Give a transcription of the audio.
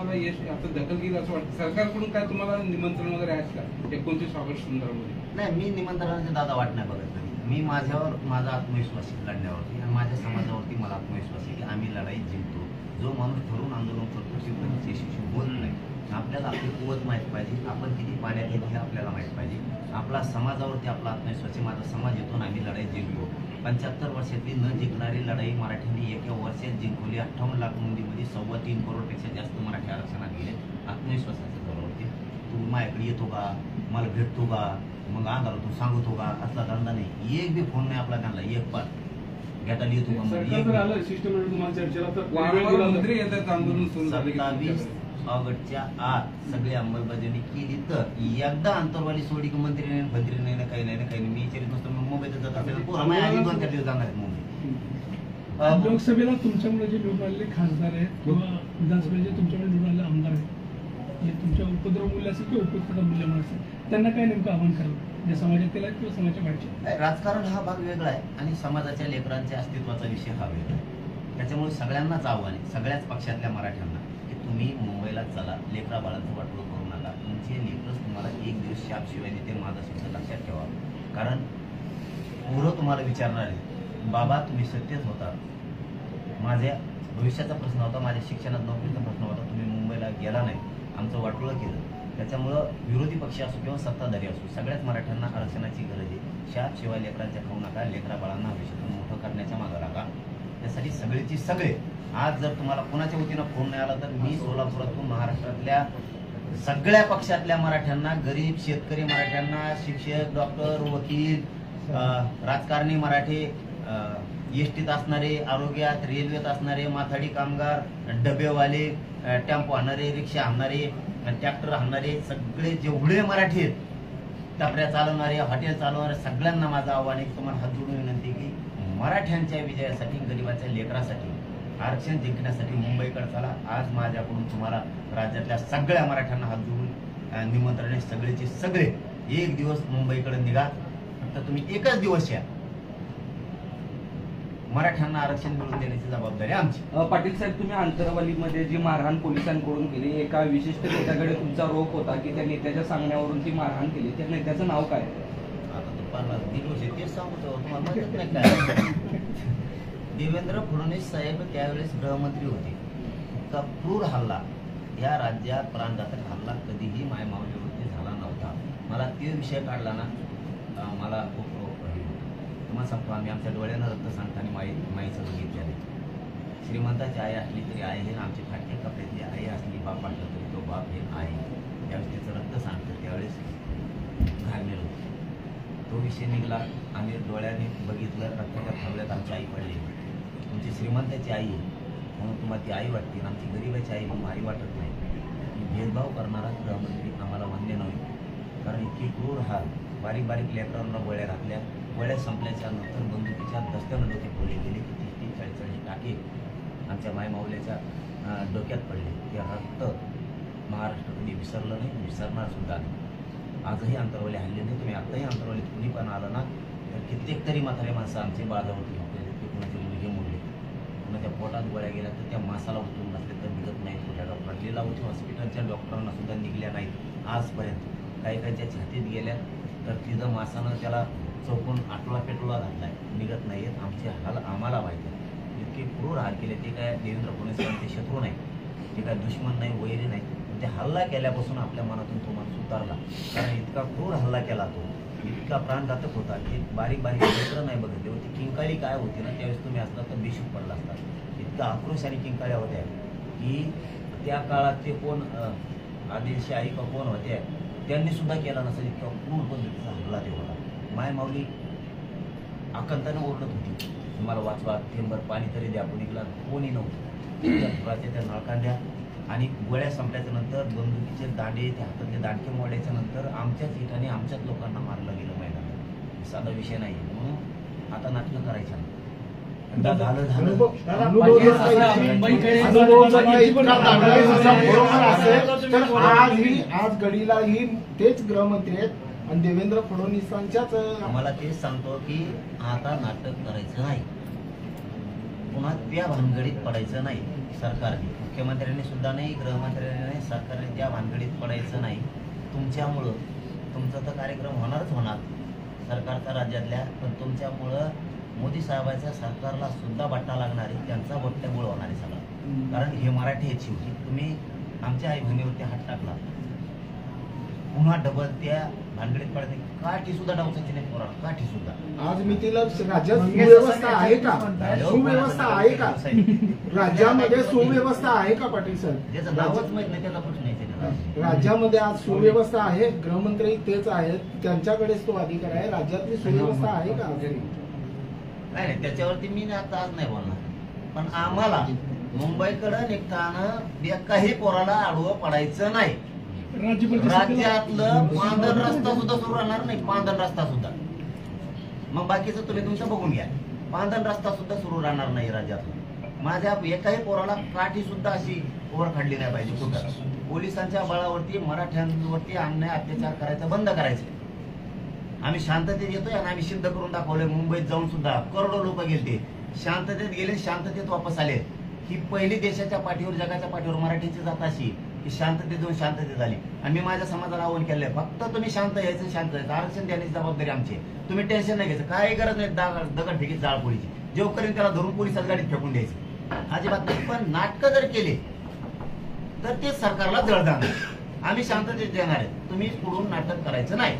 आंदोलनाला यश आता दखल घेईल असं वाटतं? सरकारकडून काय तुम्हाला निमंत्रण वगैरे आहेत का 29 ऑगस्ट संदर्भामध्ये? नाही, मी निमंत्रणाची दादा वाट नाही बघत नाही. मी माझ्यावर माझा आत्मविश्वास आहे लढण्यावरती आणि माझ्या समाजावरती मला आत्मविश्वास आहे की आम्ही लढाई जिंकतो. जो माणूस ठरवून आंदोलन करतो ते कधीच यशस्वी होत नाही. आपल्याला आपली कुवत माहीत पाहिजे, आपण किती पाण्यात येत हे आपल्याला माहीत पाहिजे. आपला समाजावरती आपला आत्मविश्वास आहे. माझा समाज येथून आम्ही लढाई जिंकतो. 75 वर्षातली न जिंकणारी लढाई मराठ्यांनी एका वर्षात जिंकवली. 58 लाख नोंदीमध्ये 3.25 करोडपेक्षा जास्त मराठी आरक्षणात गेले. आत्मविश्वासाच्या जोरावरती. तू माझ्याकडे येतो का, मला भेटतो का, मग अंगाला तू सांगतो का, असला धंदा नाही. एक बी फोन नाही आपला त्यांना, एक पण भेटायला येतो का. 27 ऑगस्टच्या आत सगळी अंमलबजावणी केली तर एकदा अंतरवाली सोडी की मंत्री नाही काही नाही काही नाही. मी विचारित नसतो मुंबईत जात असेल 2-4 दिवस जाणार आहेत मुंबई. लोकसभेला तुमच्यामुळे जे निवडून आलेले खासदार आहेत किंवा विधानसभेचे तुमच्यामुळे निवडून आलेले आमदार आहेत, हे तुमच्या उपद्रव मूल्य असेल किंवा उपयुक्तता मूल्य असेल, त्यांना काय नेमकं आव्हान करावं जे समाजातील आहे किंवा समाजाच्या बाहेरचे? राजकारण हा भाग वेगळा आहे आणि समाजाच्या लेकरांच्या अस्तित्वाचा विषय हा वेगळा आहे. त्याच्यामुळे सगळ्यांनाच आव्हान आहे, सगळ्याच पक्षातल्या मराठ्यांना, की तुम्ही मुंबईला चला, लेकरा बाळांचं वाटोळं करू नका. तुमचे लेकरच तुम्हाला एक दिवस शापशिवाय देते, माझा शब्द लक्षात ठेवा. कारण पुरं तुम्हाला विचारणार आहे, बाबा तुम्ही सत्यच होता, माझ्या भविष्याचा प्रश्न होता, माझ्या शिक्षणात नोकरीचा प्रश्न होता, तुम्ही मुंबईला गेला नाही, आमचं वाटोळं केलं. त्याच्यामुळं विरोधी पक्ष असो किंवा सत्ताधारी असो, सगळ्याच मराठ्यांना आरक्षणाची गरज आहे. शापशिवाय लेकरांच्या खाऊ नका, लेकरा बाळांना भविष्यातून मोठं करण्याच्या मागं लागा. त्यासाठी सगळेची सगळे. आज जर तुम्हाला कोणाच्या वतीनं फोन नाही आला तर मी सोलापुरातून महाराष्ट्रातल्या सगळ्या पक्षातल्या मराठ्यांना, गरीब शेतकरी मराठ्यांना, शिक्षक, डॉक्टर, वकील, राजकारणी मराठी, एसटीत असणारे, आरोग्यात, रेल्वेत असणारे, माथाडी कामगार, डबेवाले, टेम्पो आणणारे, रिक्षा आणणारे, ट्रॅक्टर आणणारे, सगळे जेवढे मराठी आहेत, टपऱ्या चालवणारे, हॉटेल चालवणारे, सगळ्यांना माझं आव्हान आहे. तुम्हाला हात जोडून विनंती की मराठ्यांच्या विजयासाठी, गरिबाच्या लेकरासाठी, आरक्षण जिंकण्यासाठी मुंबईकडे चला. आज माझ्याकडून तुम्हाला राज्यातल्या सगळ्या मराठ्यांना हात जोडून निमंत्रण आहे. सगळेचे सगळे एक दिवस मुंबईकडे निघा. फक्त तुम्ही एकच दिवस या. मराठ्यांना आरक्षण मिळवून देण्याची जबाबदारी आमची. पाटील साहेब, तुम्ही अंतरवालीमध्ये जी मारहाण पोलिसांकडून केली, एका विशिष्ट नेत्याकडे तुमचा रोख होता की त्या नेत्याच्या सांगण्यावरून ती मारहाण केली, त्या नेत्याचं नाव काय? आता तुम्हाला तेच सांगतो, तुम्हाला माहित नाही काय. देवेंद्र फडणवीस साहेब त्यावेळेस गृहमंत्री होते. इतका क्रूर हल्ला, या राज्यात प्राणघातक हल्ला कधीही मायमावलीवरती झाला नव्हता. मला ते विषय काढला ना, मला खूप तुम्हाला सांगतो, आम्ही आमच्या डोळ्यानं रक्त सांगताना माईचं बघितलेलं आहे. श्रीमंताची आई असली तरी आई हे, आमची फाटके कपड्यातली आई असली, बाप वाटलं तरी तो बाप हे आहे. ज्यावेळेस त्याचं रक्त सांगतं त्यावेळेस घाललेलं होतं. तो विषय निघाला, आम्ही डोळ्याने बघितलं, रक्ताच्या थावल्यात आमची आई पडली. तुमची श्रीमंताची आई म्हणून तुम्हाला ती आई वाटते, आमची गरीबाची आई म्हणून आई वाटत नाही. भेदभाव करणारा गृहमंत्री आम्हाला मान्य नव्हे. कारण इतकी क्रूर हाल, बारीक बारीक लेकरांना गोळ्या घातल्या, गोळ्या संपल्याच्या नंतर बंदुकीच्या दस्त्यानं डोके फोडले गेले. 30-40 टाके आमच्या मायमाऊल्याच्या डोक्यात पडले. ते रक्त महाराष्ट्र कधी विसरलं नाही, विसरणार सुद्धा नाही. आजही अंतरवाली हल्ले नाही. तुम्ही आताही अंतरवालीत कुणी पण आलं ना तर कित्येक तरी म्हातारे माणसं आमचे बाजावरती झोपलेले, ते कुणाचे मुलगे मोडले, कुणाच्या पोटात गोळ्या गेल्या तर त्या मासाला उचलून नसले तर निघत नाहीत. कुठल्या डॉक्टर लीलावती हॉस्पिटलच्या डॉक्टरांना सुद्धा निघल्या नाहीत आजपर्यंत. काही काहीच्या छातीत गेल्या तर तिथं मासानं त्याला चौकून आटोला पेटोला घातलाय, निघत नाहीयेत. आमचे हाल आम्हाला माहिती आहे. इतके क्रूर हाल केले. ते काय देवेंद्र फडणवीसांचे शत्रू नाही, ते काय दुश्मन नाही, वैरी नाही. ते हल्ला केल्यापासून आपल्या मनातून तो माणूस उतारला. कारण इतका क्रूर हल्ला केला तो, इतका प्राणघातक होता की बारीक बारीक लेकरं नाही बघितले होती. किंकाळी काय होती ना, त्यावेळेस तुम्ही असला तर बेशूक पडला असता. इतका आक्रोश आणि किंकाळ्या होत्या की त्या काळात ते कोण आदिलशाही का कोण होते त्यांनी सुद्धा केला नसेल. इतका क्रूर पद्धतीचा हल्ला ते होता. मायमाऊली आकंतानं ओरडत होती, तुम्हाला वाचवा, थेंबर पाणी तरी द्या. कुणीला कोणी नव्हतं. त्या नळकांड्या आणि गोळ्या संपल्याच्या नंतर बंदुकीचे दांडे, त्या हातातले दांडके मोडल्याच्या नंतर आमच्याच ठिकाणी आमच्याच लोकांना मारलं गेलं मैदानात. साधा विषय नाही. म्हणून आता नाटकं करायचं नाही. आज घडीला ही तेच गृहमंत्री आहेत आणि देवेंद्र फडणवीसांच्याच. आम्हाला तेच सांगतो की आता नाटक करायचं नाही, पुन्हा त्या भानगडीत पडायचं नाही सरकारने. मुख्यमंत्र्यांनी सुद्धा नाही, गृहमंत्र्यांनी नाही, सरकारने त्या भानगडीत पडायचं नाही. तुमच्यामुळं तुमचा तर कार्यक्रम होणारच होणार सरकारचा राज्यातल्या, पण तुमच्यामुळं मोदी साहेबांच्या सरकारला सुद्धा बट्टा लागणार आहे, त्यांचा बट्ट्यामुळं होणार आहे सगळं. कारण हे मराठी आहेत शेवटी. तुम्ही आमच्या आई बहिणीवरती हात टाकला, पुन्हा डबल त्या भानगडीत पडते. काठी सुद्धा डावसायची नाही पोराला, काठी सुद्धा. आज मी तिला राज्यात सुव्यवस्था आहे का? सुव्यवस्था आहे का? राज्यामध्ये सुव्यवस्था आहे का पाटील त्याचं साहेब? नावच माहित नाही, त्याचा प्रश्न आहे त्याच्यात. राज्यामध्ये आज सुव्यवस्था आहे, गृहमंत्री तेच आहेत, त्यांच्याकडेच तो अधिकार आहे. राज्यातली सुव्यवस्था आहे का? नाही, त्याच्यावरती मी आता आज नाही बोलणार. पण आम्हाला मुंबईकडे निघताना एकाही पोराला आडवं पडायचं नाही. राज्यातलं पांदन रस्ता सुद्धा सुरू राहणार नाही, पांदन रस्ता सुद्धा. मग बाकीचं तुम्ही तुमचं बघून घ्या. पांदन रस्ता सुद्धा सुरू राहणार नाही राज्यातला. माझ्या एकाही पोराला काठी सुद्धा अशी वर काढली नाही पाहिजे कुठं. पोलिसांच्या बळावरती मराठ्यांवरती अन्याय अत्याचार करायचं बंद करायचं. आम्ही शांततेत येतोय आणि आम्ही सिद्ध करून दाखवलंय. मुंबईत जाऊन सुद्धा करोडो लोक गेले, शांततेत गेले, शांततेत वापस आले. ही पहिली देशाच्या पाठीवर, जगाच्या पाठीवर मराठीची जात अशी की शांततेत जाऊन शांततेत झाली. आणि मी माझ्या समाजाला आवाहन केलंय, फक्त तुम्ही शांत यायचं, शांत यायचं. आरक्षण देण्याची जबाबदारी आमची. तुम्ही टेन्शन नाही घ्यायचं, काही गरज नाही दगडफेकीत जाळपोळीची. जेवपर्यंत त्याला धरून पोलिसात गाडीत फेकून द्यायचं, अजिबात नाही. पण नाटकं जर केले तर ते सरकारला जळ जाणार. आम्ही शांततेत देणार आहे, तुम्ही पुढून नाटक करायचं नाही.